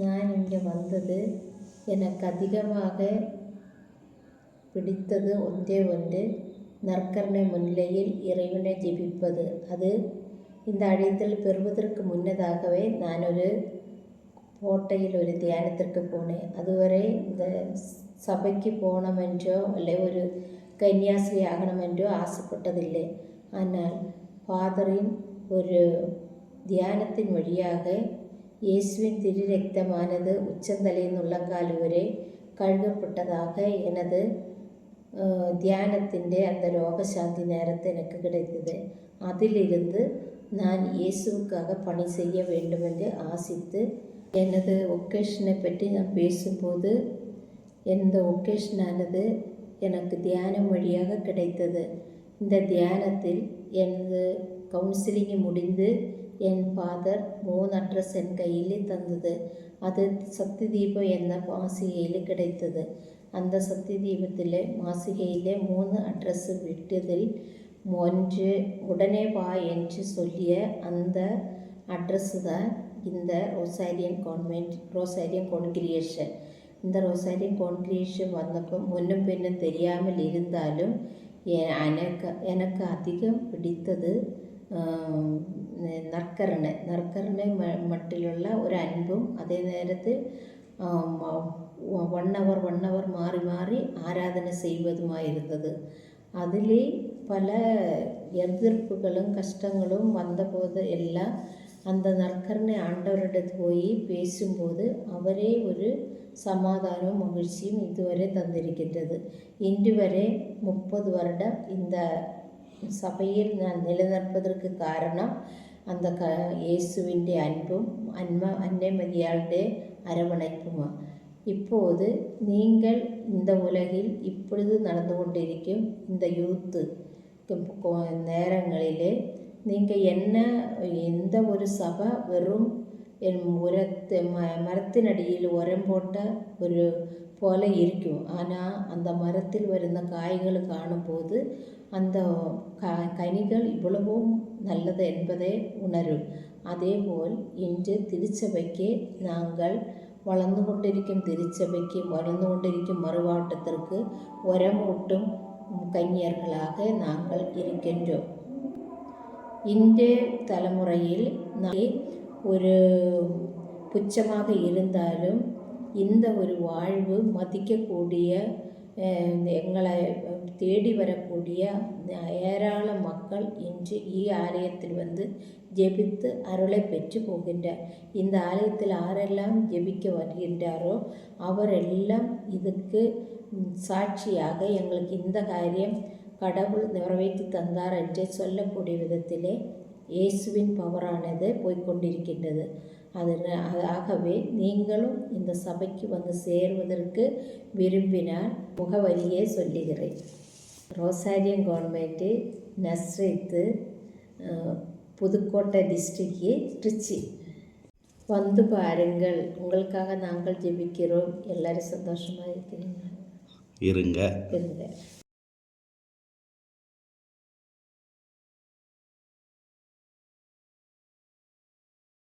நான் இங்கே வந்தது எனக்கு அதிகமாக பிடித்தது ஒன்றே ஒன்று, நற்கருணை முன்னிலையில் இறைவனை ஜெபிப்பது. அது இந்த அழைத்தல் பெறுவதற்கு முன்னதாகவே நான் ஒரு கோட்டையில் ஒரு தியானத்திற்கு போனேன். அதுவரை இந்த சபைக்கு போனமென்றோ இல்லை ஒரு கன்னியாஸ்திரி ஆகணுமென்றோ ஆசைப்பட்டதில்லை. ஆனால் ஃபாதரின் ஒரு தியானத்தின் வழியாக இயேசுவின் திரு ரத்தமானது உச்சந்தலையின் உள்ளங்கால் வரை கழுகப்பட்டதாக எனது தியானத்திൻ്റെ அந்த ரோகசாந்தி நேரத்தை எனக்கு கிடைத்தது. அதிலிருந்து நான் இயேசுவுக்காக பணி செய்ய வேண்டுமென்று ஆசித்து எனது ஒகேஷனை பற்றி நான் பேசும்போது இந்த ஒகேஷனானது எனக்கு தியானம் வழியாக கிடைத்தது. இந்த தியானத்தில் எனது கவுன்சிலிங் முடிந்து என் ஃபாதர் 3 அட்ரஸ் என் கையில் தந்தது. அது சக்தி தீபம் என்ற மாசிகையில் கிடைத்தது. அந்த சக்தி தீபத்தில் மாசிகையில் 3 அட்ரஸ் விட்டதில் ஒன்று உடனே வா என்று சொல்லிய அந்த அட்ரஸ்ஸு தான் இந்த ரோசாரியன் கான்கிரியேஷன். இந்த ரோசாரியன் கான்கிரியேஷன் வந்தப்போ முன்னும் பின்னும் தெரியாமல் இருந்தாலும் எனக்கு அதிகம் பிடித்தது நற்கருணை மட்டிലുള്ള ஒரு அன்பும் அதே நேரத்தில் 1 hour மாறி மாறி ஆராதனை செய்வதுமாயிருந்தது. அதிலே பல எதிர்ப்புகளும் கஷ்டங்களும் வந்தபோது எல்லாம் அந்த நற்கருணை ஆண்டவரிடத்து போய் பேசும்போது அவரே ஒரு சமாதானமும் மகிழ்ச்சியும் இதுவரை தந்திருக்கின்றது. இன்று வரை 30 வருடம் இந்த சபையில் நான் நிலைநிற்பதற்கு காரணம் அந்த இயேசுவின் அன்பும் அன்னை மரியாளுடைய அரவணைப்புமா. இப்போது நீங்கள் இந்த உலகில் இப்பொழுது நடந்து கொண்டிருக்கும் இந்த யூத்து நேரங்களிலே நீங்கள் எந்த ஒரு சபை வெறும் மரத்தினடியில் உரம் போட்ட ஒரு போல இருக்கும். ஆனால் அந்த மரத்தில் வருന്ന காய்கள் காணும்போது அந்த கனிகள் இவ்வளவும் நல்லது என்பதை உணரும். அதேபோல் இன்று திருச்சபைக்கு நாங்கள் വളർന്നു കൊണ്ടിരിക്കും திருச்சபைக்கு വളർന്നു கொண்டிருக்கும் மறுவாட்டத்திற்கு உரமூட்டும் கன்னியர்களாக நாங்கள் இருக்கின்றோம். இன்றைய தலைமுறையில் ஒரு புச்சமாக இருந்தாலும் இந்த ஒரு வாழ்வு மதிக்கக்கூடிய எங்களை தேடி வரக்கூடிய ஏராள மக்கள் இன்று ஆலயத்தில் வந்து ஜெபித்து அருளை பெற்று போகின்றார். இந்த ஆலயத்தில் யாரெல்லாம் ஜெபிக்க வருகின்றாரோ அவரெல்லாம் இதுக்கு சாட்சியாக எங்களுக்கு இந்த காரியம் கடவுள் நிறைவேற்றி தந்தார் என்று சொல்லக்கூடிய விதத்திலே இயேசுவின் பவரானது போய்கொண்டிருக்கின்றது. ஆகவே நீங்களும் இந்த சபைக்கு வந்து சேருவதற்கு விரும்பினால் முகவரியே சொல்லுகிறேன். ரோசாரியன் கவர்மெண்ட்டு நஸ்ரத்து, புதுக்கோட்டை டிஸ்ட்ரிக்ட், திருச்சி. வந்து பாருங்கள், உங்களுக்காக நாங்கள் ஜெபிக்கிறோம். எல்லாரும் சந்தோஷமாக இருங்க.